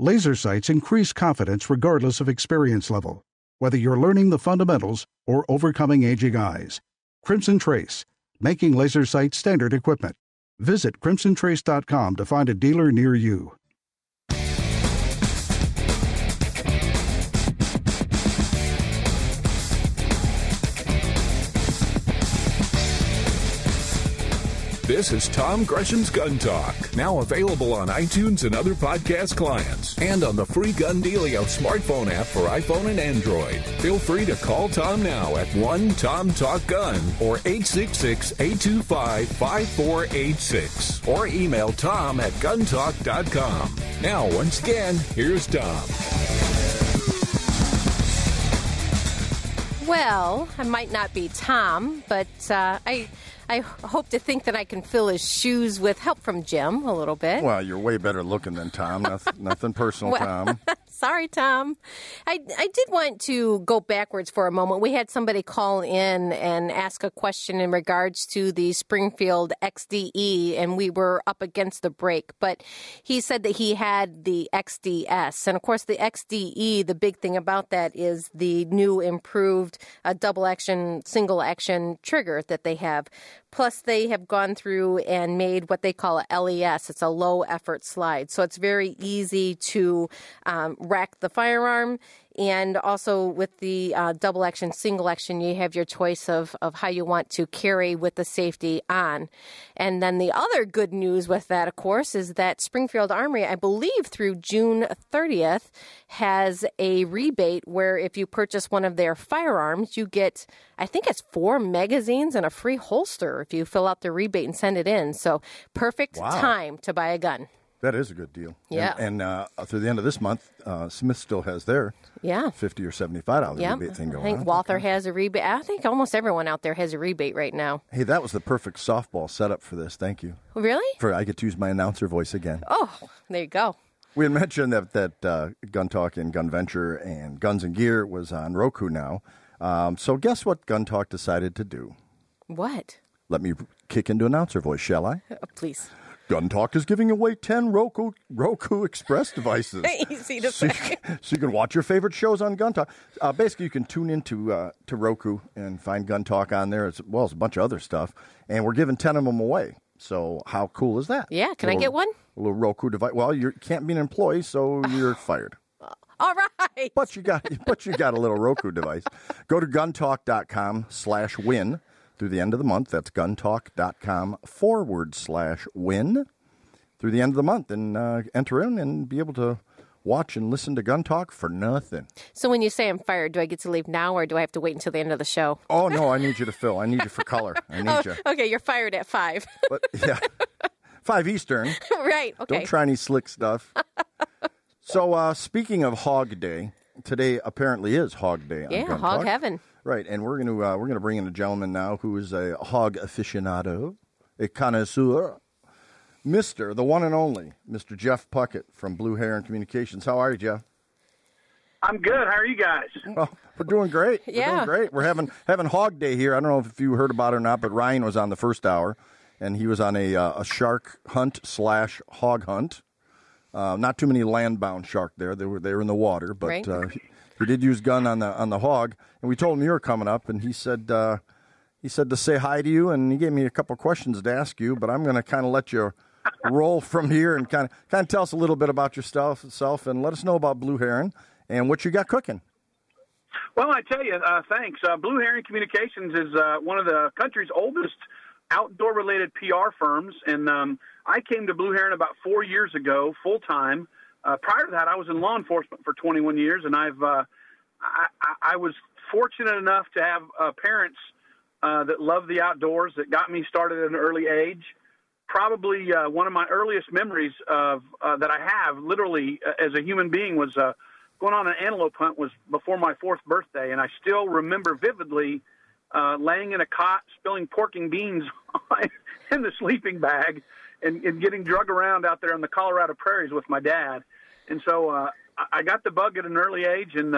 Laser sights increase confidence regardless of experience level, whether you're learning the fundamentals or overcoming aging eyes. Crimson Trace, making laser sight standard equipment. Visit crimsontrace.com to find a dealer near you. This is Tom Gresham's Gun Talk, now available on iTunes and other podcast clients, and on the free GunDealio smartphone app for iPhone and Android. Feel free to call Tom now at 1-TOM-TALK-GUN or 866-825-5486, or email Tom at guntalk.com. Now, once again, here's Tom. Well, I might not be Tom, but I hope to think that I can fill his shoes with help from Jim a little bit. Well, you're way better looking than Tom. Nothing personal, Tom. Sorry, Tom. I did want to go backwards for a moment. We had somebody call in and ask a question in regards to the Springfield Xd, and we were up against the break. But he said that he had the XDS. And, of course, the Xde, the big thing about that is the new improved double-action, single-action trigger that they have. Plus, they have gone through and made what they call a LES. It's a low-effort slide. So it's very easy to rack the firearm. And also with the double action, single action, you have your choice of how you want to carry with the safety on. And then the other good news with that, of course, is that Springfield Armory, I believe through June 30th, has a rebate where if you purchase one of their firearms, you get, I think it's 4 magazines and a free holster if you fill out the rebate and send it in. So perfect time to buy a gun. That is a good deal. Yeah. And through the end of this month, Smith still has their $50 or $75 rebate thing going on. I think Walther has a rebate. I think almost everyone out there has a rebate right now. Hey, that was the perfect softball setup for this. Thank you. Really? I get to use my announcer voice again. Oh, there you go. We had mentioned that Gun Talk and Gun Venture and Guns and Gear was on Roku now. So guess what Gun Talk decided to do? What? Let me kick into announcer voice, shall I? Please. Gun Talk is giving away 10 Roku Express devises. Easy to say. So you can watch your favorite shows on Gun Talk. Basically, you can tune into to Roku and find Gun Talk on there, as well as a bunch of other stuff. And we're giving 10 of them away. So how cool is that? Yeah, can I get one? A little Roku device. Well, you can't be an employee, so you're fired. All right. But you got a little Roku device. Go to guntalk.com/win. Through the end of the month. That's guntalk.com/win through the end of the month, and enter in and be able to watch and listen to Gun Talk for nothing. So when you say I'm fired, do I get to leave now or do I have to wait until the end of the show? Oh, no, I need you to fill. I need you for color. I need you. Okay, you're fired at 5. But, yeah, 5 Eastern. Right, okay. Don't try any slick stuff. So speaking of Hog Day, today apparently is Hog Day on Gun Talk. Hog heaven. Right, and we're gonna bring in a gentleman now who is a hog aficionado, a connoisseur, the one and only, Mr. Jeff Puckett from Blue Heron Communications. How are you, Jeff? I'm good. How are you guys? Oh, we're doing great. Yeah. We're doing great. We're having Hog Day here. I don't know if you heard about it or not, but Ryan was on the first hour, and he was on a shark hunt / hog hunt. Not too many land-bound shark there. They were in the water, but right. He did use gun on the hog, and we told him you were coming up, and he said to say hi to you, and he gave me a couple of questions to ask you, but I'm going to kind of let you roll from here and kind of tell us a little bit about yourself and let us know about Blue Heron and what you got cooking. Well, I tell you, thanks. Blue Heron Communications is one of the country's oldest outdoor-related PR firms, and I came to Blue Heron about 4 years ago, full-time. Prior to that, I was in law enforcement for 21 years, and I was fortunate enough to have parents that love the outdoors that got me started at an early age. Probably one of my earliest memories of that I have, literally as a human being, was going on an antelope hunt was before my 4th birthday, and I still remember vividly laying in a cot, spilling pork and beans in the sleeping bag, and getting drug around out there in the Colorado prairies with my dad. And so I got the bug at an early age, and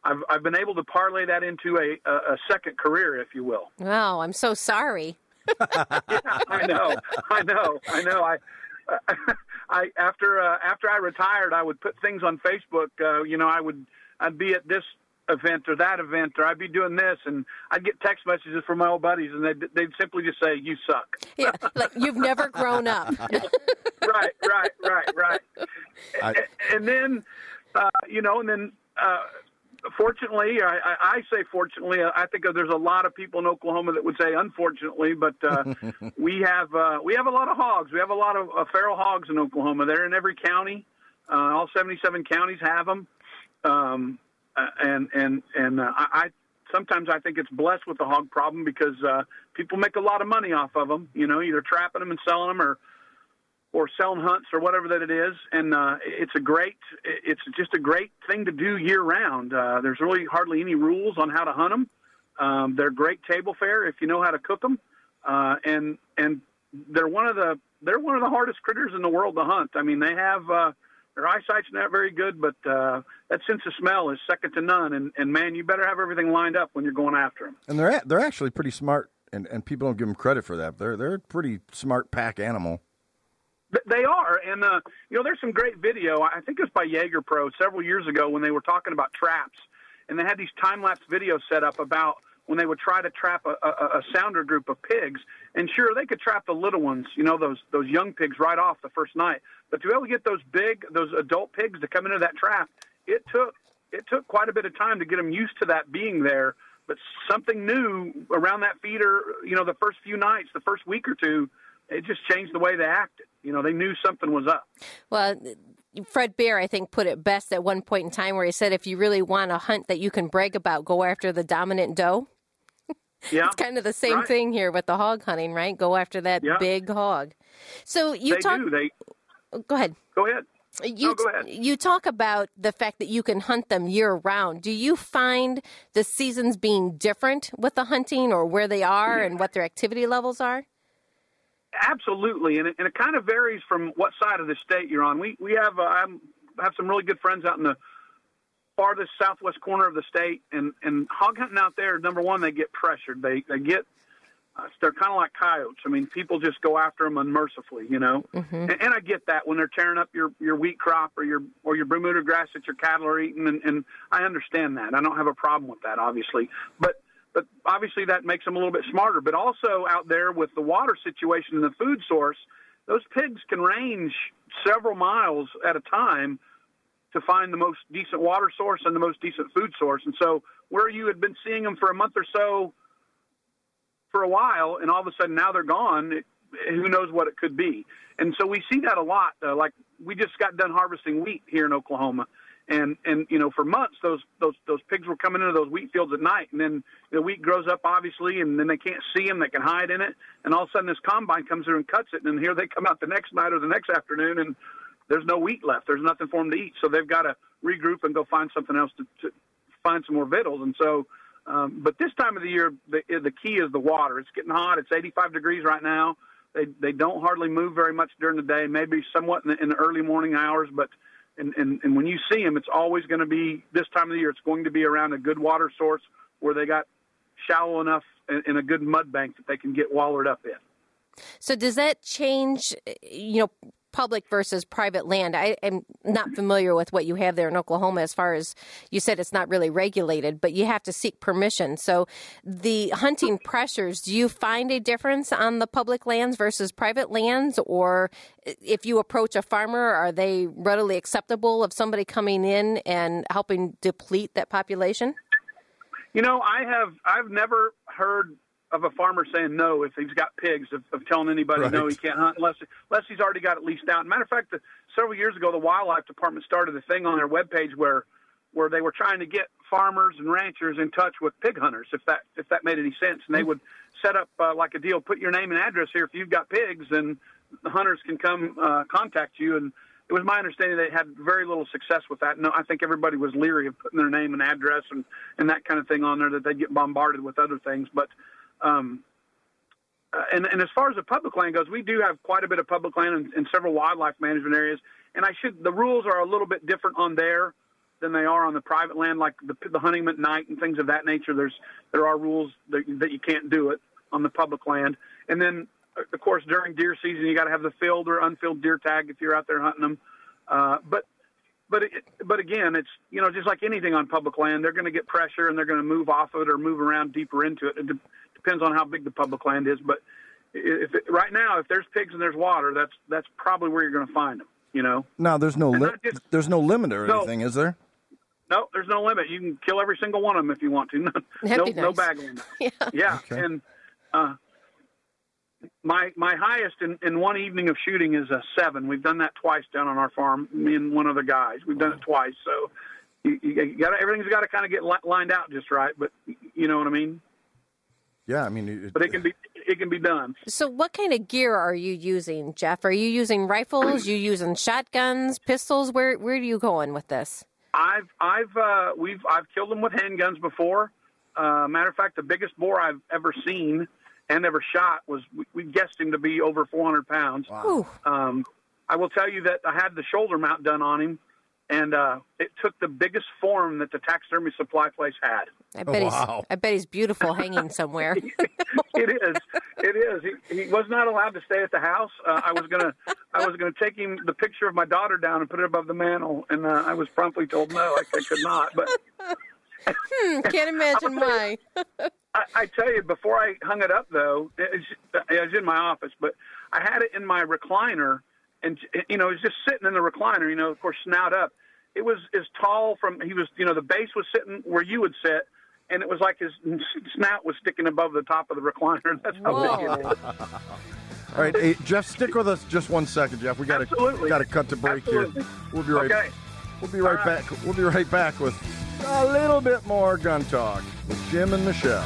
I've been able to parlay that into a second career, if you will. Oh, I'm so sorry. Yeah, I know. After I retired, I would put things on Facebook. I'd be at this event or that event, or I'd be doing this, and I'd get text messages from my old buddies, and they'd simply just say, "You suck." Yeah, like you've never grown up. Right. And then, fortunately, I say fortunately, I think there's a lot of people in Oklahoma that would say unfortunately, but we have a lot of hogs. We have a lot of feral hogs in Oklahoma. They're in every county. All 77 counties have them. I sometimes I think it's blessed with the hog problem because people make a lot of money off of them, either trapping them and selling them or selling hunts or whatever that it is. And it's just a great thing to do year round. There's really hardly any rules on how to hunt them. They're great table fare if you know how to cook them. And they're one of the hardest critters in the world to hunt. I mean, they have, their eyesight's not very good, but that sense of smell is second to none. And man, you better have everything lined up when you're going after them. And they're actually pretty smart, and people don't give them credit for that. They're a pretty smart pack animal. They are, and there's some great video. I think it was by Jaeger Pro several years ago when they were talking about traps, and they had these time-lapse videos set up about when they would try to trap a sounder group of pigs. And sure, they could trap the little ones, those young pigs right off the first night. But to be able to get those adult pigs to come into that trap, it took quite a bit of time to get them used to that being there. But something new around that feeder, the first few nights, the first week or two, it just changed the way they acted. They knew something was up. Well, Fred Bear, I think, put it best at one point in time where he said, if you really want a hunt that you can brag about, go after the dominant doe. Yeah, it's kind of the same thing here with the hog hunting, right? Go after that big hog. So you talk. Go ahead. Go ahead. Go ahead. You talk about the fact that you can hunt them year round. Do you find the seasons being different with the hunting, or where they are and what their activity levels are? Absolutely, and it kind of varies from what side of the state you're on. We have I have some really good friends out in the farthest southwest corner of the state, and hog hunting out there, number one, they get pressured. They get they're kind of like coyotes. I mean, people just go after them unmercifully, Mm-hmm. And I get that when they're tearing up your wheat crop or your Bermuda grass that your cattle are eating, and I understand that. I don't have a problem with that, obviously, but obviously that makes them a little bit smarter. But also out there with the water situation and the food source, those pigs can range several miles at a time to find the most decent water source and the most decent food source. And so where you had been seeing them for a month or so for a while, and all of a sudden now they're gone, who knows what it could be. And so we see that a lot. Like we just got done harvesting wheat here in Oklahoma. And for months, those pigs were coming into those wheat fields at night, and then the wheat grows up, obviously, and then they can't see them, they can hide in it, and all of a sudden this combine comes through and cuts it, and here they come out the next night or the next afternoon, and there's no wheat left. There's nothing for them to eat, so they've got to regroup and go find something else to find some more victuals. And so, but this time of the year, the key is the water. It's getting hot. It's 85 degrees right now. They don't hardly move very much during the day, maybe somewhat in the early morning hours, but And when you see them, it's always going to be, this time of the year, it's going to be around a good water source where they got shallow enough and a good mud bank that they can get wallered up in. So does that change, public versus private land? I am not familiar with what you have there in Oklahoma as far as you said it's not really regulated, but you have to seek permission. So the hunting pressures, do you find a difference on the public lands versus private lands? Or if you approach a farmer, are they readily acceptable of somebody coming in and helping deplete that population? I've never heard of a farmer saying no if he's got pigs, of telling anybody no, he can't hunt unless he's already got it leased out. Matter of fact, several years ago, the Wildlife Department started a thing on their webpage where they were trying to get farmers and ranchers in touch with pig hunters, if that made any sense. And they would set up like a deal, put your name and address here if you've got pigs, and the hunters can come contact you. And it was my understanding they had very little success with that. No, I think everybody was leery of putting their name and address and that kind of thing on there, that they'd get bombarded with other things. But and as far as the public land goes, we do have quite a bit of public land in several wildlife management areas. And the rules are a little bit different on there than they are on the private land, like the hunting at night and things of that nature. There are rules that you can't do it on the public land. And then of course, during deer season, you got to have the filled or unfilled deer tag if you're out there hunting them. But again, it's, just like anything on public land, they're going to get pressure and they're going to move off of it or move around deeper into it. It depends on how big the public land is. But right now, if there's pigs and there's water, that's probably where you're going to find them. Now, there's no limit or anything, is there? No, there's no limit. You can kill every single one of them if you want to. No bag limit. Yeah. Okay. And my highest in one evening of shooting is a 7. We've done that twice down on our farm. Me and one other guys. We've done it twice. So you got everything's got to kind of get lined out just right. But you know what I mean? Yeah, I mean. But it can be done. So what kind of gear are you using, Jeff? Are you using rifles? You using shotguns, pistols? Where are you going with this? I've killed them with handguns before. Matter of fact, the biggest boar I've ever seen and ever shot we guessed him to be over 400 pounds. Wow. I will tell you that I had the shoulder mount done on him, and it took the biggest form that the taxidermy supply place had. I bet he's beautiful hanging somewhere. It is. He was not allowed to stay at the house. I was gonna take him the picture of my daughter down and put it above the mantle, and I was promptly told no, I could not. But can't imagine why. I tell you, before I hung it up, though, it was in my office, but I had it in my recliner, and it was just sitting in the recliner. Of course, snout up. It was as tall the base was sitting where you would sit, and it was like his snout was sticking above the top of the recliner. That's how big it is. All right, hey, Jeff, stick with us just 1 second, Jeff. We got to cut to break here. We'll be right. Okay. We'll be right back. We'll be right back with a little bit more gun talk with Jim and Michelle.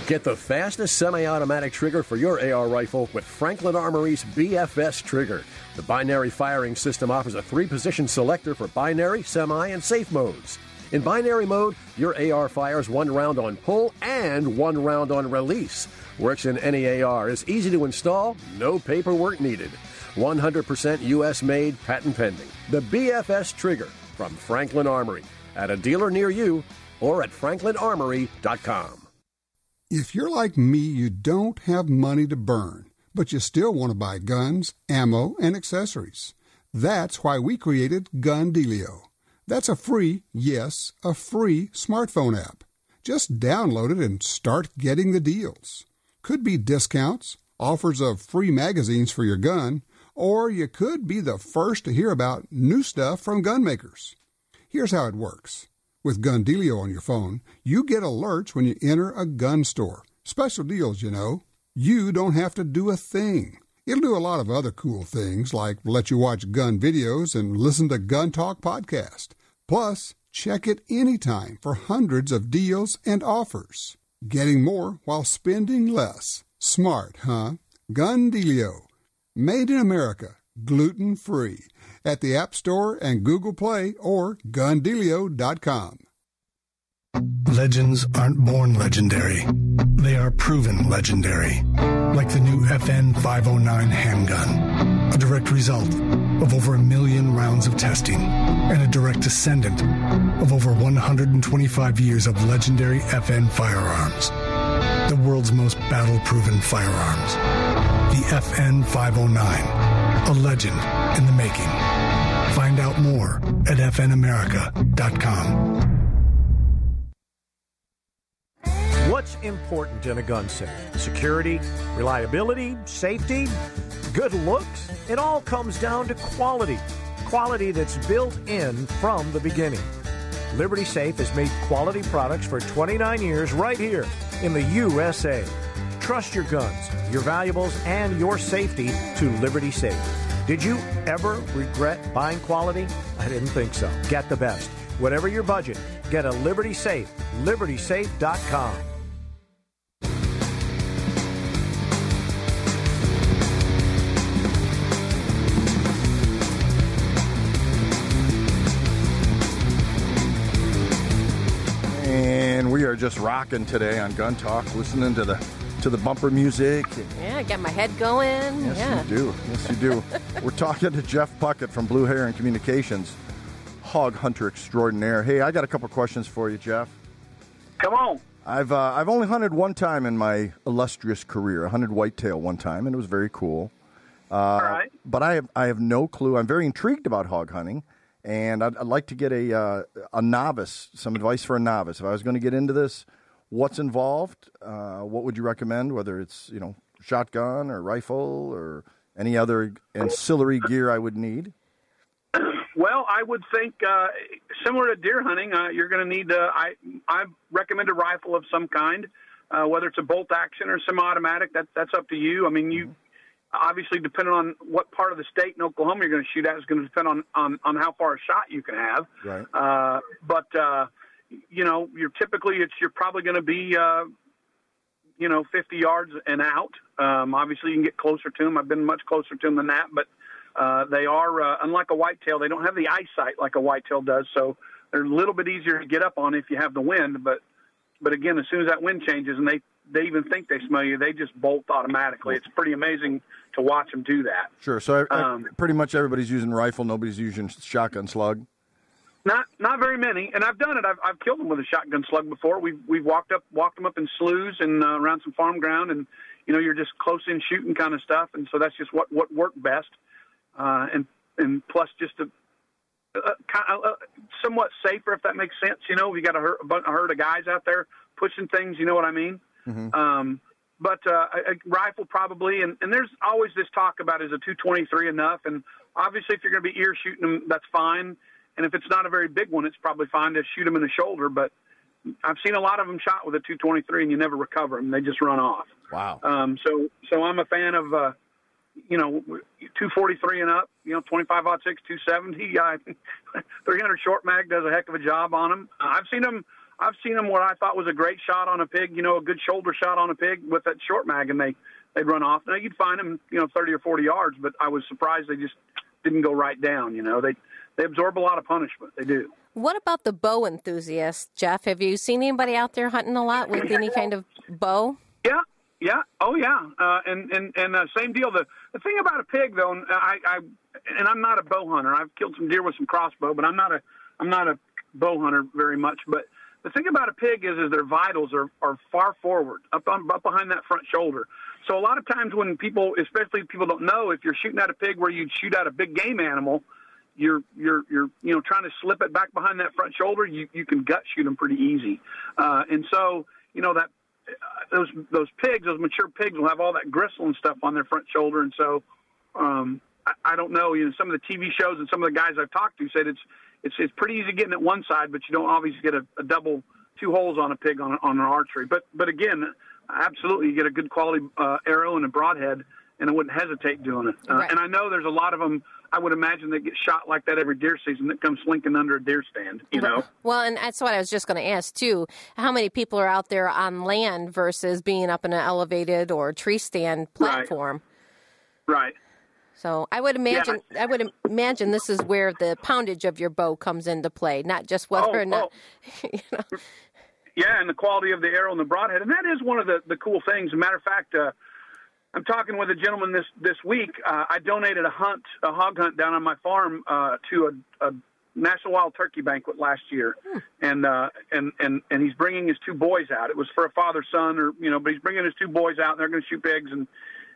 Get the fastest semi-automatic trigger for your AR rifle with Franklin Armory's BFS trigger. The binary firing system offers a 3-position selector for binary, semi, and safe modes. In binary mode, your AR fires 1 round on pull and 1 round on release. Works in any AR, is easy to install, no paperwork needed. 100% U.S.-made, patent pending. The BFS trigger from Franklin Armory. At a dealer near you or at franklinarmory.com. If you're like me, you don't have money to burn, but you still want to buy guns, ammo, and accessories. That's why we created GunDealio. That's a free smartphone app. Just download it and start getting the deals. Could be discounts, offers of free magazines for your gun, or you could be the first to hear about new stuff from gun makers. Here's how it works. With GunDealio on your phone, you get alerts when you enter a gun store. Special deals, You don't have to do a thing. It'll do a lot of other cool things, like let you watch gun videos and listen to Gun Talk podcast. Plus, check it anytime for hundreds of deals and offers. Getting more while spending less. Smart, huh? GunDealio. Made in America. Gluten-free. At the App Store and Google Play or GunDealio.com. Legends aren't born legendary. They are proven legendary. Like the new FN 509 handgun. A direct result of over 1 million rounds of testing and a direct descendant of over 125 years of legendary FN firearms. The world's most battle-proven firearms. The FN 509. A legend in the making. Find out more at fnamerica.com. What's important in a gun safe? Security, reliability, safety, good looks? It all comes down to quality. Quality that's built in from the beginning. Liberty Safe has made quality products for 29 years right here in the USA. Trust your guns, your valuables, and your safety to Liberty Safe. Did you ever regret buying quality? I didn't think so. Get the best. Whatever your budget, get a Liberty Safe. LibertySafe.com. And we are just rocking today on Gun Talk, listening to the bumper music. Yeah, I got my head going. Yes, you do. Yes, you do. We're talking to Jeff Puckett from Blue Heron Communications. hog hunter extraordinaire. Hey, I got a couple questions for you, Jeff. Come on. I've only hunted one time in my illustrious career. I hunted whitetail one time, and it was very cool. All right. But I have no clue. I'm very intrigued about hog hunting, and I'd like to get a novice, some advice for a novice. If I was going to get into this, what's involved? What would you recommend? Whether it's shotgun or rifle or any other ancillary gear I would need. Well, I would think similar to deer hunting, you're going to need. I recommend a rifle of some kind, whether it's a bolt action or semi-automatic. That's up to you. I mean, you obviously, depending on what part of the state in Oklahoma you're going to shoot at, is going to depend on how far a shot you can have. Right. But you're probably going to be 50 yards and out. Obviously, you can get closer to them. I've been much closer to them than that, but they are, unlike a whitetail, they don't have the eyesight like a whitetail does, so they're a little bit easier to get up on if you have the wind. But again, as soon as that wind changes and they even think they smell you, they just bolt automatically. It's pretty amazing to watch them do that. Sure. So pretty much everybody's using rifle. Nobody's using shotgun slug. Not very many, and I've done it. I've killed them with a shotgun slug before. We've walked them up in sloughs and around some farm ground, and you're just close in shooting kind of stuff, and so that's just what worked best. And plus just somewhat safer, if that makes sense. We got a herd of guys out there pushing things. You know what I mean? Mm-hmm. But a rifle probably, and there's always this talk about is a 223 enough? And obviously, if you're going to be ear shooting them, that's fine. And if it's not a very big one, it's probably fine to shoot them in the shoulder. But I've seen a lot of them shot with a 223, and you never recover them; they just run off. Wow. So I'm a fan of 243 and up. 25-06, 270, 300 short mag does a heck of a job on them. I've seen them what I thought was a great shot on a pig. A good shoulder shot on a pig with that short mag, and they'd run off. Now you'd find them 30 or 40 yards, but I was surprised they just didn't go right down. They absorb a lot of punishment. They do. What about the bow enthusiasts, Jeff? Have you seen anybody out there hunting a lot with any kind of bow? Yeah. Oh, yeah. And same deal. The thing about a pig, though, and I'm not a bow hunter. I've killed some deer with some crossbow, but I'm not a bow hunter very much. But the thing about a pig is their vitals are far forward, up behind that front shoulder. So a lot of times when people, especially people don't know, if you're shooting at a pig where you'd shoot at a big game animal, you're trying to slip it back behind that front shoulder. You can gut shoot them pretty easy, and so that those pigs, those mature pigs, will have all that gristle and stuff on their front shoulder, and so I don't know. Some of the TV shows and some of the guys I've talked to said it's pretty easy getting at one side, but you don't obviously get a double two holes on a pig on an archery. But again, absolutely, you get a good quality arrow and a broadhead, and I wouldn't hesitate doing it. Right. And I know there's a lot of them. I would imagine they get shot like that every deer season that comes slinking under a deer stand, Well, and that's what I was just going to ask, too. How many people are out there on land versus being up in an elevated or tree stand platform? Right. So I would imagine this is where the poundage of your bow comes into play, not just whether or not. Yeah, and the quality of the arrow and the broadhead. And that is one of the cool things. As a matter of fact, I'm talking with a gentleman this week. I donated a hog hunt down on my farm to a National Wild Turkey banquet last year, and he's bringing his two boys out. It was for a father-son, but he's bringing his two boys out, and they're going to shoot pigs,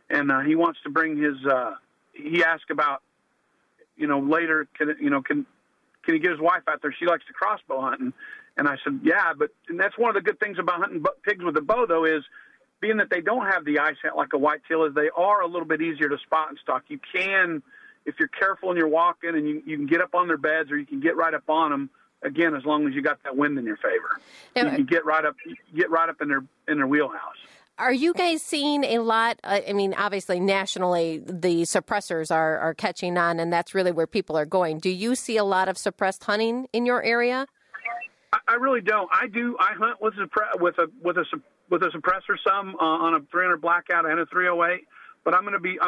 and he wants to bring his. He asked about, later, can he get his wife out there? She likes to crossbow hunt, and I said, yeah, and that's one of the good things about hunting pigs with a bow, though, is being that they don't have the eyesight like a whitetail, is they are a little bit easier to spot and stalk. You can, if you're careful and you're walking, and you can get up on their beds or you can get right up on them. Again, as long as you got that wind in your favor, you can get right up in their wheelhouse. Are you guys seeing a lot? I mean, obviously, nationally, the suppressors are catching on, and that's really where people are going. Do you see a lot of suppressed hunting in your area? I really don't. I do. I hunt with a suppressor some on a 300 blackout and a 308. But I'm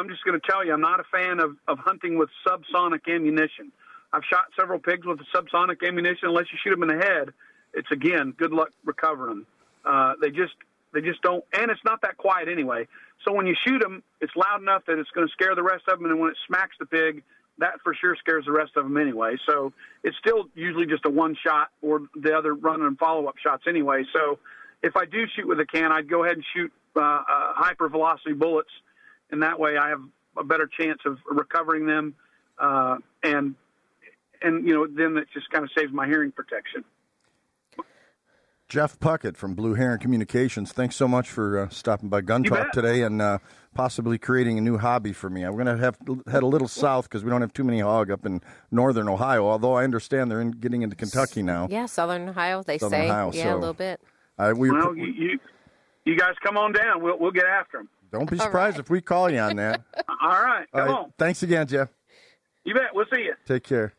just going to tell you, I'm not a fan of hunting with subsonic ammunition. I've shot several pigs with subsonic ammunition. Unless you shoot them in the head, it's, again, good luck recovering them. They just don't, and it's not that quiet anyway. So when you shoot them, it's loud enough that it's going to scare the rest of them, and when it smacks the pig, that for sure scares the rest of them anyway. So it's still usually just a one shot or the other running and follow-up shots anyway. So if I do shoot with a can, I'd go ahead and shoot hypervelocity bullets, and that way I have a better chance of recovering them, and then it just kind of saves my hearing protection. Jeff Puckett from Blue Heron Communications, thanks so much for stopping by Gun Talk today and possibly creating a new hobby for me. I'm going to have to head a little south because we don't have too many hog up in northern Ohio, although I understand they're getting into Kentucky now. Yeah, southern Ohio, they Southern say. Ohio, yeah, so, a little bit. You guys come on down. We'll get after them. Don't be surprised if we call you on that. All right, come on. Thanks again, Jeff. You bet. We'll see you. Take care.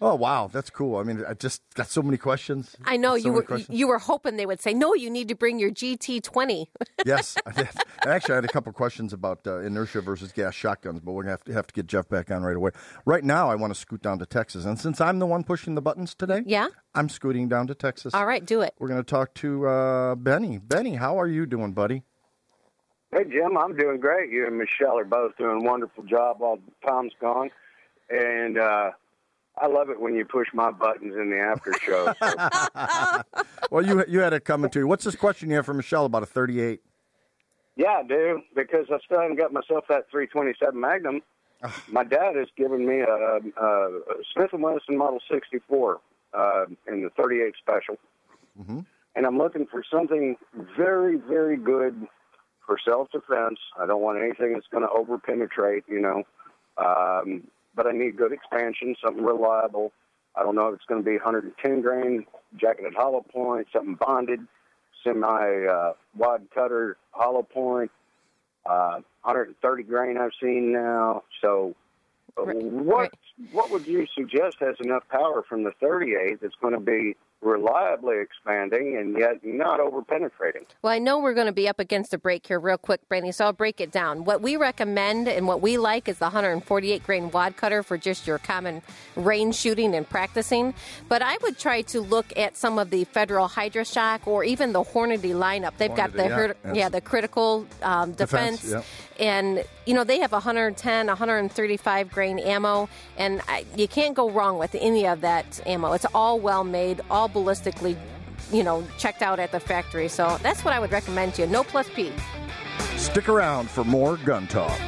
Oh, wow, that's cool. I mean, I just got so many questions. I know, you were hoping they would say, no, you need to bring your GT20. Yes, I did. Actually, I had a couple questions about inertia versus gas shotguns, but we're going to have to get Jeff back on right away. Right now, I want to scoot down to Texas, and since I'm the one pushing the buttons today, I'm scooting down to Texas. All right, do it. We're going to talk to Benny. Benny, how are you doing, buddy? Hey, Jim, I'm doing great. You and Michelle are both doing a wonderful job while Tom's gone, and I love it when you push my buttons in the after show. So. Well, you had it coming to you. What's this question you have for Michelle about a 38? Yeah, I do, because I still haven't got myself that 327 Magnum. My dad has given me a Smith & Wesson Model 64 in the 38 Special. Mm-hmm. And I'm looking for something very, very good for self-defense. I don't want anything that's going to over-penetrate, but I need good expansion, something reliable. I don't know if it's going to be 110 grain, jacketed hollow point, something bonded, semi-wide cutter hollow point, 130 grain I've seen now. So what would you suggest has enough power from the 38 that's going to be reliably expanding and yet not over-penetrating? Well, I know we're going to be up against a break here real quick, Brandy, so I'll break it down. What we recommend and what we like is the 148 grain wad cutter for just your common range shooting and practicing. But I would try to look at some of the Federal HydroShock or even the Hornady lineup. They've got the critical defense. Yeah. And, they have 110, 135 grain ammo, and you can't go wrong with any of that ammo. It's all well-made, all ballistically, checked out at the factory. So that's what I would recommend to you. No plus P. Stick around for more Gun Talk.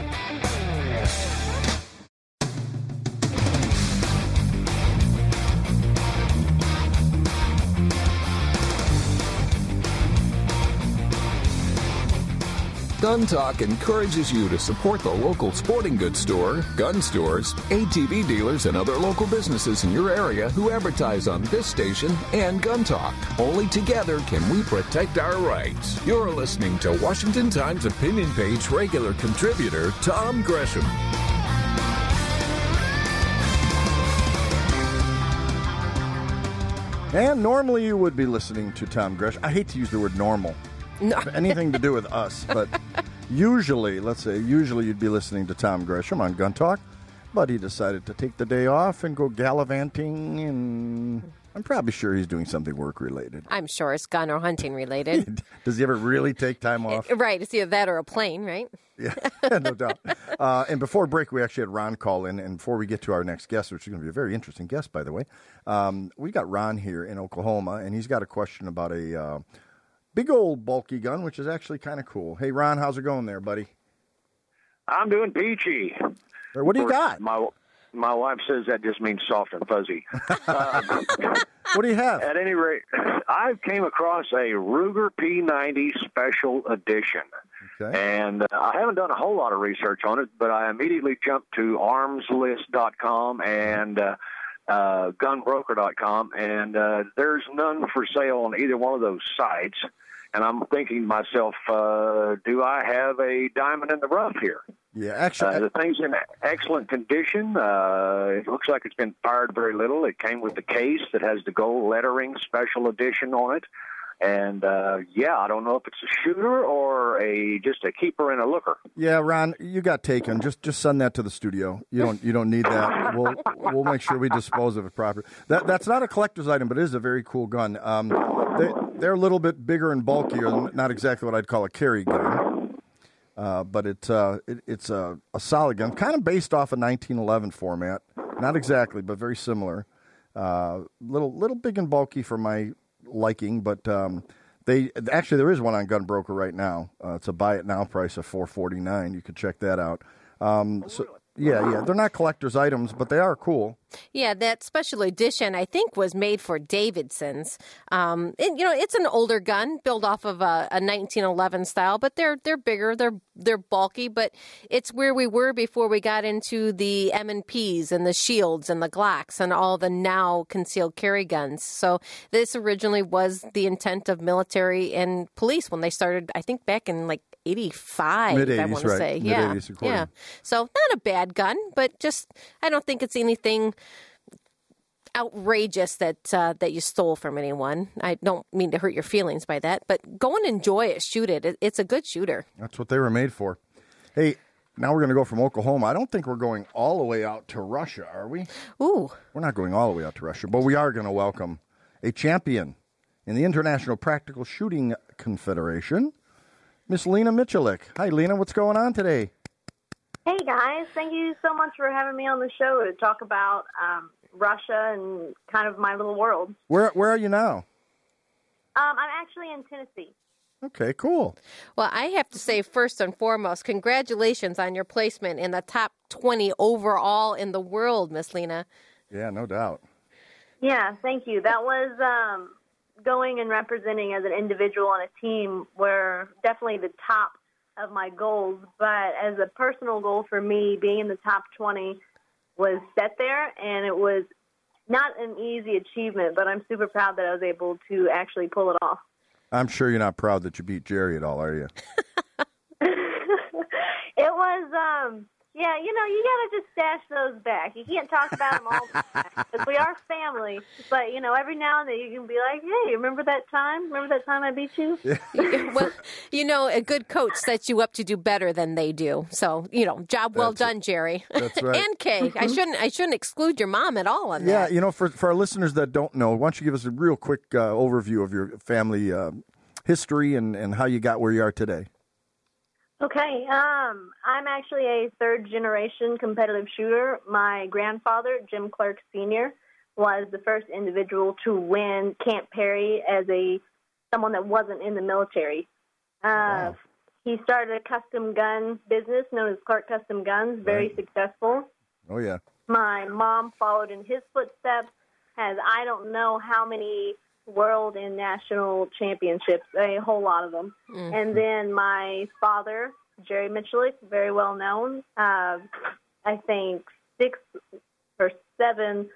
Gun Talk encourages you to support the local sporting goods store, gun stores, ATV dealers, and other local businesses in your area who advertise on this station and Gun Talk. Only together can we protect our rights. You're listening to Washington Times opinion page regular contributor Tom Gresham. And normally you would be listening to Tom Gresham. I hate to use the word normal. No. Anything to do with us, but usually you'd be listening to Tom Gresham on Gun Talk, but he decided to take the day off and go gallivanting, and I'm probably sure he's doing something work-related. I'm sure it's gun or hunting related. Does he ever really take time off? Right, it's either that or a plane, right? Yeah, no doubt. And before break, we actually had Ron call in, and before we get to our next guest, which is going to be a very interesting guest, by the way, we got Ron here in Oklahoma, and he's got a question about a big old bulky gun, which is actually kind of cool. Hey, Ron, how's it going there, buddy? I'm doing peachy. What do you got? My wife says that just means soft and fuzzy. What do you have? At any rate, I came across a Ruger P90 Special Edition. Okay. And I haven't done a whole lot of research on it, but I immediately jumped to armslist.com and gunbroker.com, and there's none for sale on either one of those sites. And I'm thinking to myself, do I have a diamond in the rough here? Yeah, actually. The thing's in excellent condition. It looks like it's been fired very little. It came with the case that has the gold lettering special edition on it. And, I don't know if it's a shooter or just a keeper and a looker. Yeah, Ron, you got taken. Just send that to the studio. You don't need that. We'll make sure we dispose of it properly. That's not a collector's item, but it is a very cool gun. They're a little bit bigger and bulkier, not exactly what I'd call a carry gun. But it's a solid gun, kind of based off a 1911 format. Not exactly, but very similar. Little big and bulky for my liking, but there is one on Gun Broker right now. It's a buy it now price of $449. You could check that out. Yeah, they're not collector's items, but they are cool. Yeah, that special edition, I think, was made for Davidson's. It's an older gun built off of a 1911 style, but they're bigger, they're bulky, but it's where we were before we got into the M&Ps and the Shields and the Glocks and all the now concealed carry guns. So this originally was the intent of military and police when they started, I think, back in 85, Mid-80s, I want to right. say. Mid-80s, yeah. So not a bad gun, but just I don't think it's anything outrageous that you stole from anyone. I don't mean to hurt your feelings by that, but go and enjoy it. Shoot it. It's a good shooter. That's what they were made for. Hey, now we're going to go from Oklahoma. I don't think we're going all the way out to Russia, are we? Ooh. We're not going all the way out to Russia, but we are going to welcome a champion in the International Practical Shooting Confederation, Miss Lena Miculek. Hi, Lena. What's going on today? Hey, guys. Thank you so much for having me on the show to talk about Russia and kind of my little world. Where are you now? I'm actually in Tennessee. Okay, cool. Well, I have to say, first and foremost, congratulations on your placement in the top 20 overall in the world, Miss Lena. Yeah, no doubt. Yeah, thank you. That was going and representing as an individual on a team were definitely the top of my goals, but as a personal goal for me, being in the top 20 was set there, and it was not an easy achievement, but I'm super proud that I was able to actually pull it off. I'm sure you're not proud that you beat Jerry at all, are you? It was, yeah, you got to just stash those back. You can't talk about them all the time because we are family. But, every now and then you can be like, hey, remember that time? Remember that time I beat you? Yeah. Well, a good coach sets you up to do better than they do. So, job well done, Jerry. That's right. And Kay. I shouldn't exclude your mom at all on that. Yeah, for our listeners that don't know, why don't you give us a real quick overview of your family history and how you got where you are today? Okay, I'm actually a third-generation competitive shooter. My grandfather, Jim Clark Sr., was the first individual to win Camp Perry as someone that wasn't in the military. Wow. He started a custom gun business known as Clark Custom Guns, very successful. Oh, yeah. My mom followed in his footsteps, has I don't know how many world and national championships, a whole lot of them. Mm-hmm. And then my father, Jerry Miculek, very well known, I think 6 or 7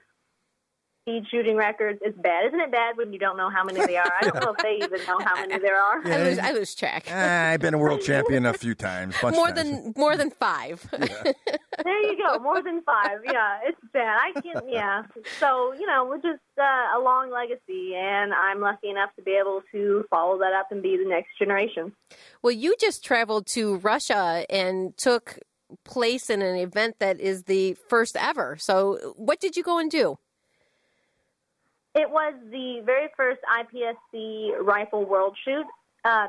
speed shooting records. It's bad. Isn't it bad when you don't know how many they are? I don't know if they even know how many there are. Yeah. I lose track. I've been a world champion a few times. More than 5. Yeah. There you go. More than 5. Yeah, it's bad. So, we're just a long legacy, and I'm lucky enough to be able to follow that up and be the next generation. Well, you just traveled to Russia and took place in an event that is the first ever. So what did you go and do? It was the very first IPSC Rifle World Shoot.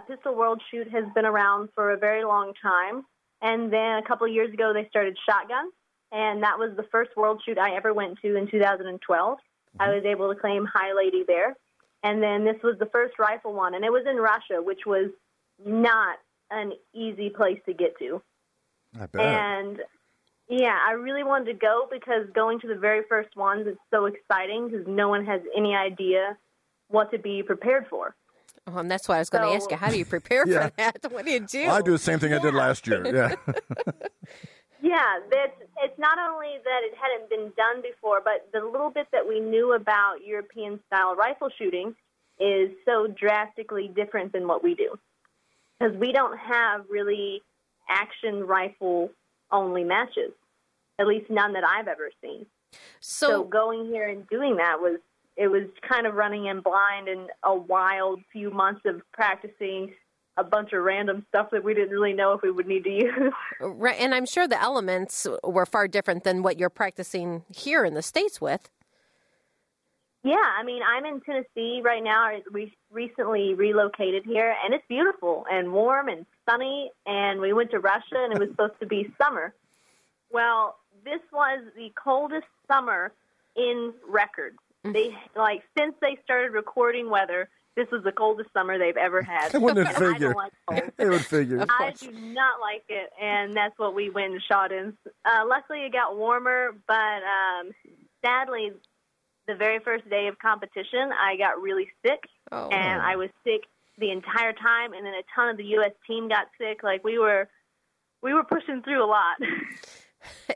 Pistol World Shoot has been around for a very long time. And then a couple of years ago, they started shotgun. And that was the first World Shoot I ever went to in 2012. Mm-hmm. I was able to claim High Lady there. And then this was the first rifle one. And it was in Russia, which was not an easy place to get to. I bet. And yeah, I really wanted to go because going to the very first ones is so exciting because no one has any idea what to be prepared for. Oh, and that's why I was going to ask you, how do you prepare for that? What do you do? Well, I do the same thing I did last year. Yeah. Yeah, it's not only that it hadn't been done before, but the little bit that we knew about European-style rifle shooting is so drastically different than what we do. Because we don't have really action rifle-only matches, at least none that I've ever seen. So going here and doing that was kind of running in blind and a wild few months of practicing a bunch of random stuff that we didn't really know if we would need to use. Right, and I'm sure the elements were far different than what you're practicing here in the States with. Yeah, I mean, I'm in Tennessee right now. I recently relocated here, and it's beautiful and warm and sunny, and we went to Russia, and it was supposed to be summer. Well, this was the coldest summer in record. Since they started recording weather, this was the coldest summer they've ever had. Wouldn't it figure? I don't like cold. They would figure. I do not like it, and that's what we went and shot in. Luckily, it got warmer, but sadly, the very first day of competition, I got really sick, and I was sick the entire time, and then a ton of the U.S. team got sick. Like, we were pushing through a lot.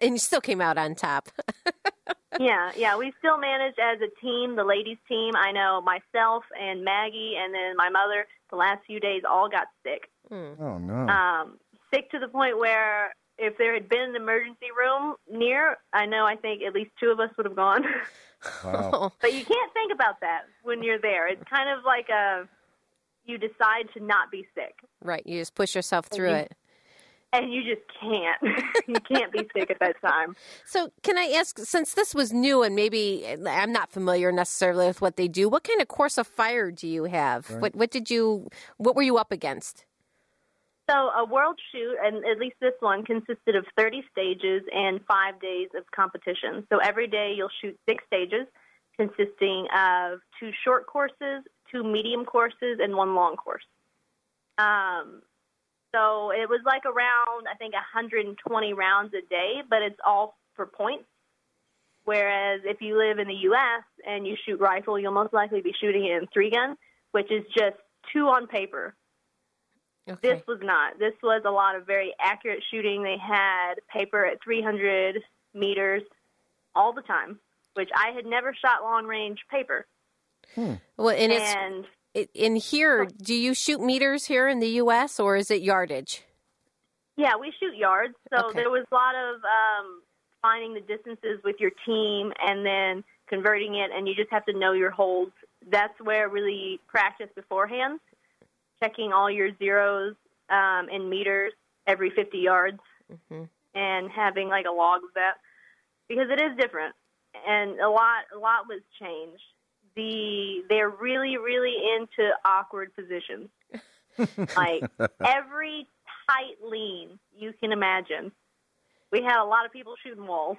And you still came out on top. Yeah, we still managed as a team, the ladies' team. I know myself and Maggie and then my mother, the last few days, all got sick. Oh, no. Sick to the point where if there had been an emergency room near, I think at least 2 of us would have gone. Wow. But you can't think about that when you're there. It's kind of like you decide to not be sick. Right, you just push yourself through it. And you just can't. You can't be sick at that time. So can I ask, since this was new and maybe I'm not familiar necessarily with what they do, what kind of course of fire do you have? Right. What were you up against? So a world shoot, and at least this one, consisted of 30 stages and 5 days of competition. So every day you'll shoot 6 stages consisting of 2 short courses, 2 medium courses, and 1 long course. So it was like around, I think, 120 rounds a day, but it's all for points. Whereas if you live in the U.S. and you shoot rifle, you'll most likely be shooting it in 3-gun, which is just 2 on paper. Okay. This was not. This was a lot of very accurate shooting. They had paper at 300 meters all the time, which I had never shot long-range paper. Well, in here, do you shoot meters here in the U.S., or is it yardage? Yeah, we shoot yards. So there was a lot of finding the distances with your team and then converting it, and you just have to know your holds. That's where really practice beforehand, checking all your zeros in meters every 50 yards and having like a log of that, because it is different, and a lot was changed. They're really, really into awkward positions. Like every tight lean you can imagine. We had a lot of people shooting walls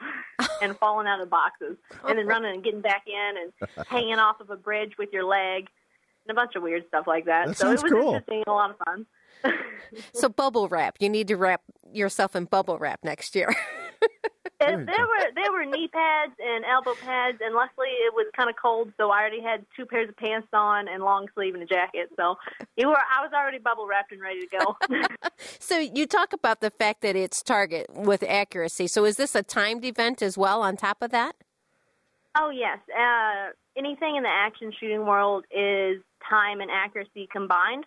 and falling out of boxes and then running and getting back in and hanging off of a bridge with your leg and a bunch of weird stuff like that. That so it sounds was cool. interesting and a lot of fun. So bubble wrap. You need to wrap yourself in bubble wrap next year. There were knee pads and elbow pads, and luckily it was kind of cold, so I already had 2 pairs of pants on and long sleeve and a jacket. So I was already bubble wrapped and ready to go. So you talk about the fact that it's target with accuracy. So is this a timed event as well on top of that? Oh, yes. Anything in the action shooting world is time and accuracy combined.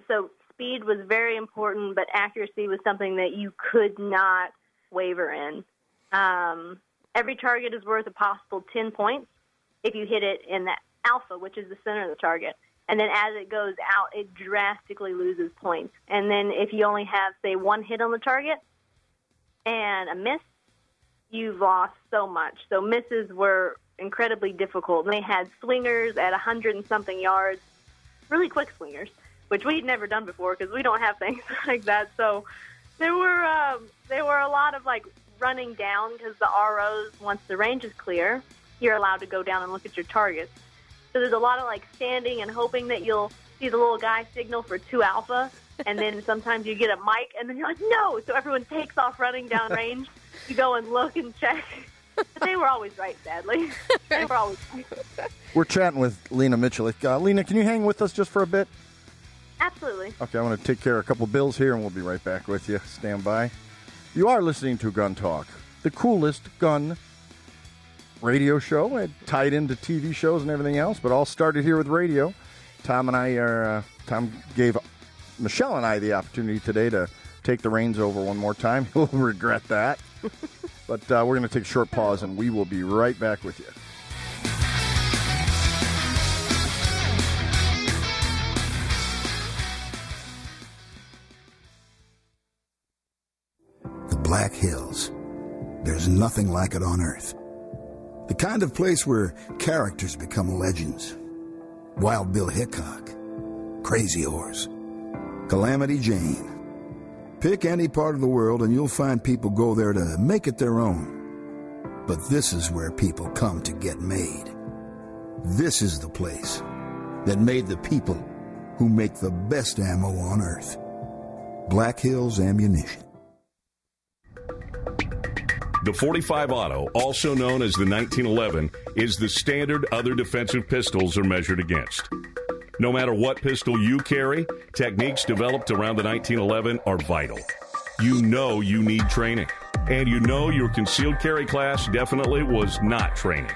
So speed was very important, but accuracy was something that you could not waver in. Every target is worth a possible 10 points if you hit it in the alpha, which is the center of the target. And then as it goes out, it drastically loses points. And then if you only have, say, 1 hit on the target and a miss, you've lost so much. So misses were incredibly difficult. And they had swingers at 100 and something yards, really quick swingers, which we'd never done before because we don't have things like that. So there were a lot of like running down, because the ROs, once the range is clear, you're allowed to go down and look at your targets. So there's a lot of like standing and hoping that you'll see the little guy signal for 2 alpha, and then sometimes you get a mic, and then you're like, no! So everyone takes off running down range. You go and look and check. But they were always right, sadly. They were always right. We're chatting with Lena Miculek. Lena, can you hang with us just for a bit? Absolutely. Okay, I want to take care of a couple bills here, and we'll be right back with you. Stand by. You are listening to Gun Talk, the coolest gun radio show. It tied into TV shows and everything else, but all started here with radio. Tom gave Michelle and I the opportunity today to take the reins over one more time. We'll regret that. But we're going to take a short pause, and we will be right back with you. The Black Hills. There's nothing like it on Earth. The kind of place where characters become legends. Wild Bill Hickok, Crazy Horse, Calamity Jane. Pick any part of the world and you'll find people go there to make it their own. But this is where people come to get made. This is the place that made the people who make the best ammo on earth. Black Hills Ammunition. The .45 Auto, also known as the 1911, is the standard other defensive pistols are measured against. No matter what pistol you carry, techniques developed around the 1911 are vital. You know you need training, and you know your concealed carry class definitely was not training.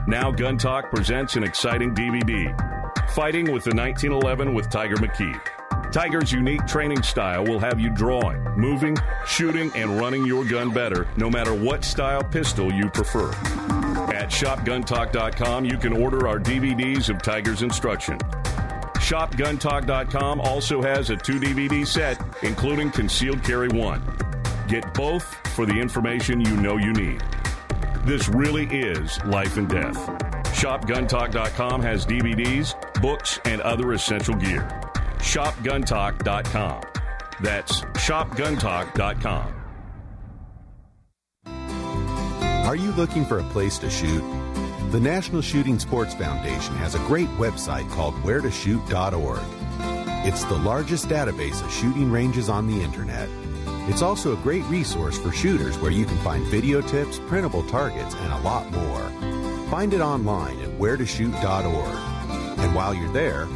Now Gun Talk presents an exciting DVD, Fighting with the 1911 with Tiger McKee. Tiger's unique training style will have you drawing, moving, shooting, and running your gun better, no matter what style pistol you prefer. At ShopGunTalk.com, you can order our DVDs of Tiger's instruction. ShopGunTalk.com also has a 2-DVD set, including Concealed Carry 1. Get both for the information you know you need. This really is life and death. ShopGunTalk.com has DVDs, books, and other essential gear. ShopGunTalk.com. That's ShopGunTalk.com. Are you looking for a place to shoot? The National Shooting Sports Foundation has a great website called wheretoshoot.org. It's the largest database of shooting ranges on the internet. It's also a great resource for shooters where you can find video tips, printable targets, and a lot more. Find it online at wheretoshoot.org. And while you're there,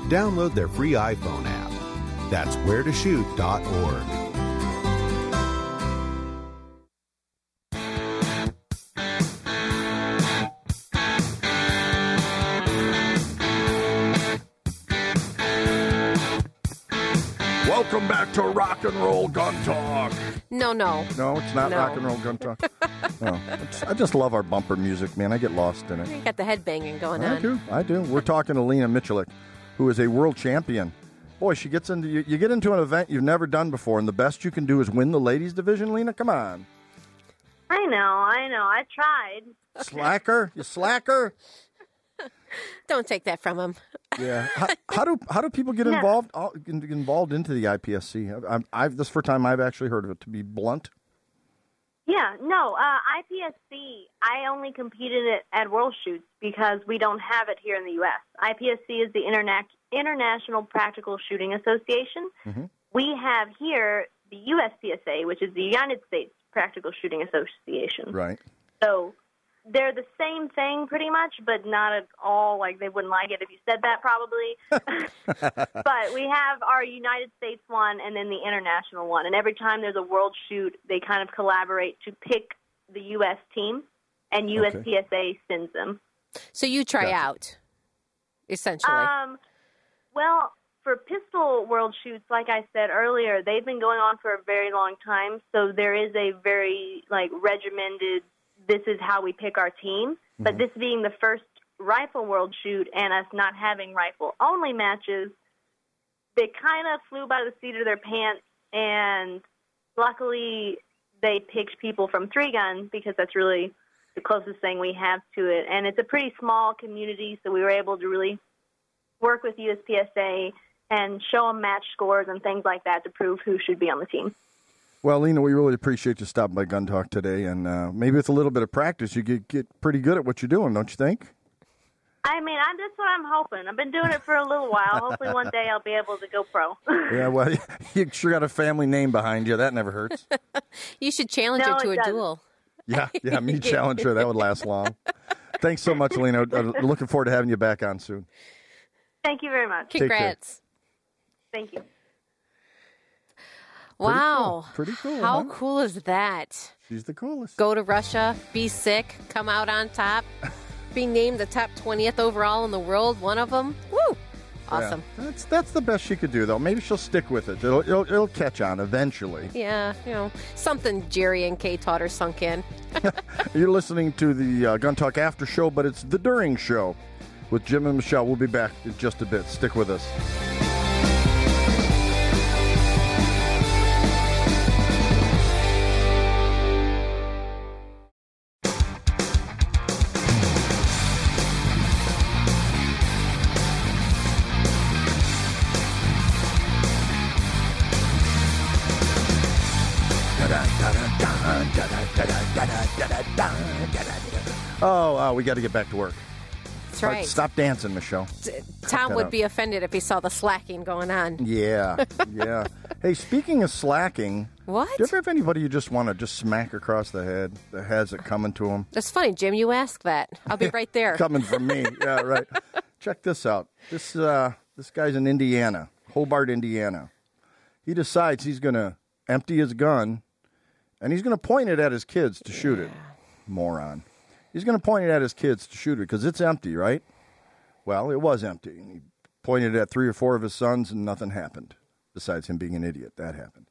download their free iPhone app. That's wheretoshoot.org. Welcome back to Rock and Roll Gun Talk. No. No, it's not Rock and Roll Gun Talk. No, I just love our bumper music, man. I get lost in it. You got the headbanging going on. I do. We're talking to Lena Miculek, who is a world champion. Boy, she gets into you get into an event you've never done before, and the best you can do is win the ladies division. Lena, come on. I know. I tried. Slacker, you slacker. Don't take that from him. Yeah. How do people get involved into the IPSC? This is the first time I've actually heard of it. To be blunt. Yeah, no, IPSC, I only competed at World Shoots because we don't have it here in the U.S. IPSC is the International Practical Shooting Association. Mm-hmm. We have here the USPSA, which is the United States Practical Shooting Association. Right. So they're the same thing pretty much, but not at all. Like, they wouldn't like it if you said that probably. But we have our United States one and then the international one. And every time there's a World Shoot, they kind of collaborate to pick the U.S. team, and USPSA sends them. So you try out, essentially. Well, for pistol World Shoots, like I said earlier, they've been going on for a very long time. So there is a very, regimented, this is how we pick our team. Mm-hmm. But this being the first Rifle World Shoot and us not having rifle-only matches, they kind of flew by the seat of their pants, and luckily they picked people from 3-gun because that's really the closest thing we have to it. And it's a pretty small community, so we were able to really work with USPSA and show them match scores and things like that to prove who should be on the team. Well, Lena, we really appreciate you stopping by Gun Talk today, and maybe with a little bit of practice, you get pretty good at what you're doing, don't you think? I mean, that's what I'm hoping. I've been doing it for a little while. Hopefully one day I'll be able to go pro. Yeah, well, you sure got a family name behind you. That never hurts. You should challenge her to a duel. Yeah, me challenge her. That would last long. Thanks so much, Lena. Looking forward to having you back on soon. Thank you very much. Congrats. Thank you. Wow. Pretty cool. How cool is that? She's the coolest. Go to Russia, be sick, come out on top, be named the top 20th overall in the world, one of them. Woo! Awesome. Yeah, that's the best she could do, though. Maybe she'll stick with it. It'll catch on eventually. Yeah, something Jerry and Kay taught her sunk in. You're listening to the Gun Talk After Show, but it's the During Show with Jim and Michelle. We'll be back in just a bit. Stick with us. Oh, we got to get back to work. That's right. Stop dancing, Michelle. Tom would be offended if he saw the slacking going on. Yeah, yeah. Hey, speaking of slacking, what? Do you ever have anybody you just want to just smack across the head that has it coming to them? That's funny, Jim. You asked that. I'll be right there. Coming from me. Yeah, right. Check this out. This guy's in Indiana, Hobart, Indiana. He decides he's going to empty his gun, and he's going to point it at his kids to shoot it. Moron. He's going to point it at his kids to shoot it because it's empty, right? Well, it was empty. He pointed it at 3 or 4 of his sons, and nothing happened, besides him being an idiot. That happened.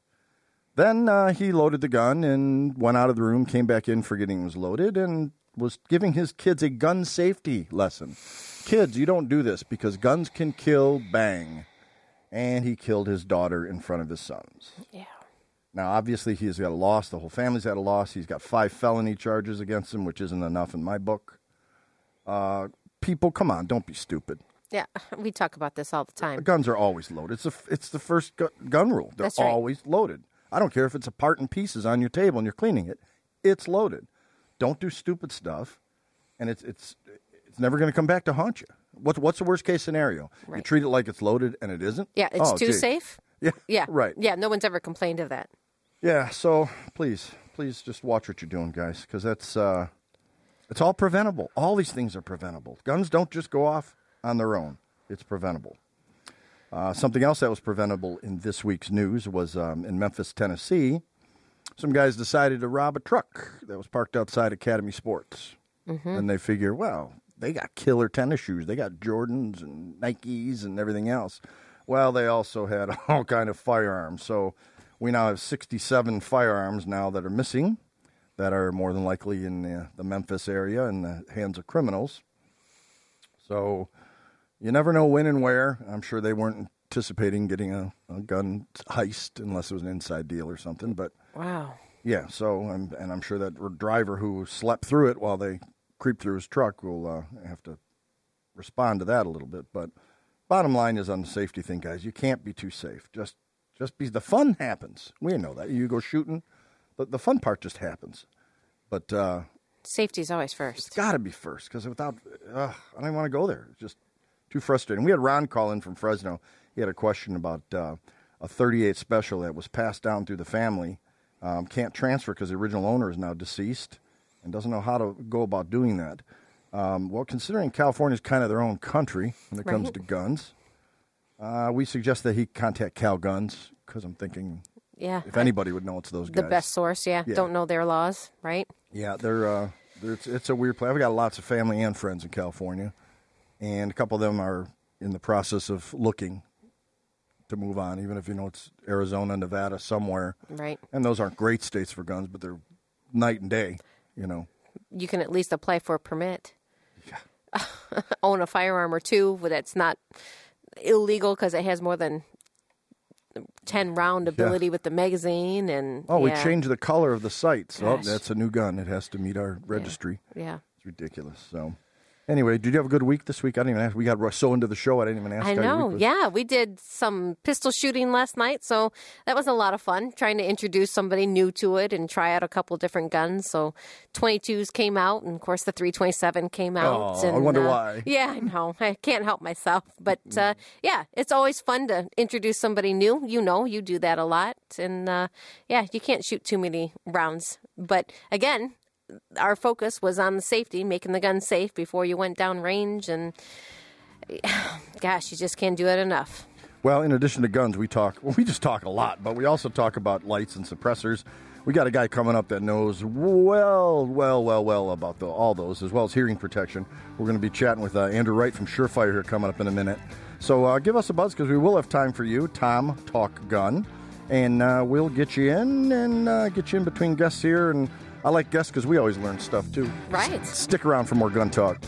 Then he loaded the gun and went out of the room, came back in forgetting it was loaded, and was giving his kids a gun safety lesson. Kids, you don't do this because guns can kill, bang. And he killed his daughter in front of his sons. Yeah. Now, obviously, he's got a loss. The whole family's had a loss. He's got 5 felony charges against him, which isn't enough in my book. People, come on, don't be stupid. Yeah, we talk about this all the time. Guns are always loaded. It's the first gun rule. They're That's right. always loaded. I don't care if it's a part and pieces on your table and you're cleaning it. It's loaded. Don't do stupid stuff, and it's never going to come back to haunt you. What's the worst case scenario? Right. You treat it like it's loaded and it isn't? Yeah, it's too safe. Yeah, yeah, right. Yeah, no one's ever complained of that. Yeah, so please just watch what you're doing, guys, because it's all preventable. All these things are preventable. Guns don't just go off on their own. It's preventable. Something else that was preventable in this week's news was in Memphis, Tennessee. Some guys decided to rob a truck that was parked outside Academy Sports. Mm-hmm. And they figure, well, they got killer tennis shoes. They got Jordans and Nikes and everything else. Well, they also had all kind of firearms. So we now have 67 firearms now that are missing, that are more than likely in the Memphis area in the hands of criminals. So you never know when and where. I'm sure they weren't anticipating getting a gun heist unless it was an inside deal or something. But wow. Yeah, so, and I'm sure that driver who slept through it while they creeped through his truck will have to respond to that a little bit. But bottom line is on the safety thing, guys, you can't be too safe. Just be, the fun happens. We know that. You go shooting, the fun part just happens. But safety's always first. It's got to be first, because without, I don't even want to go there. It's just too frustrating. We had Ron call in from Fresno. He had a question about a .38 special that was passed down through the family. Can't transfer because the original owner is now deceased and doesn't know how to go about doing that. Well, considering California is kind of their own country when it comes to guns, we suggest that he contact Cal Guns, because I'm thinking if anybody would know, it's those guys. The best source, yeah. Don't know their laws, right? Yeah, it's a weird place. I've got lots of family and friends in California, and a couple of them are in the process of looking to move on, even if it's Arizona, Nevada, somewhere. Right. And those aren't great states for guns, but they're night and day, You can at least apply for a permit. Yeah. Own a firearm or two that's not illegal because it has more than 10 round ability with the magazine. And we changed the color of the sights. Oh, Gosh. that's a new gun. It has to meet our registry. Yeah. It's ridiculous. So anyway, did you have a good week this week? I didn't even ask. We got so into the show, I didn't even ask. I know. Yeah, we did some pistol shooting last night, so that was a lot of fun, trying to introduce somebody new to it and try out a couple different guns. So 22s came out, and of course the 327 came out. Oh, and, I wonder why. Yeah, I know. I can't help myself. But yeah, it's always fun to introduce somebody new. You do that a lot. And you can't shoot too many rounds. But again, our focus was on the safety, making the gun safe before you went down range, and gosh, you just can't do it enough. Well, in addition to guns, we just talk a lot, but we also talk about lights and suppressors. We got a guy coming up that knows well about all those, as well as hearing protection. We're going to be chatting with Andrew Wright from Surefire here coming up in a minute. So give us a buzz, because we will have time for you, Tom Talk Gun, and we'll get you in and get you in between guests here. And I like guests because we always learn stuff, too. Right. Stick around for more gun talk.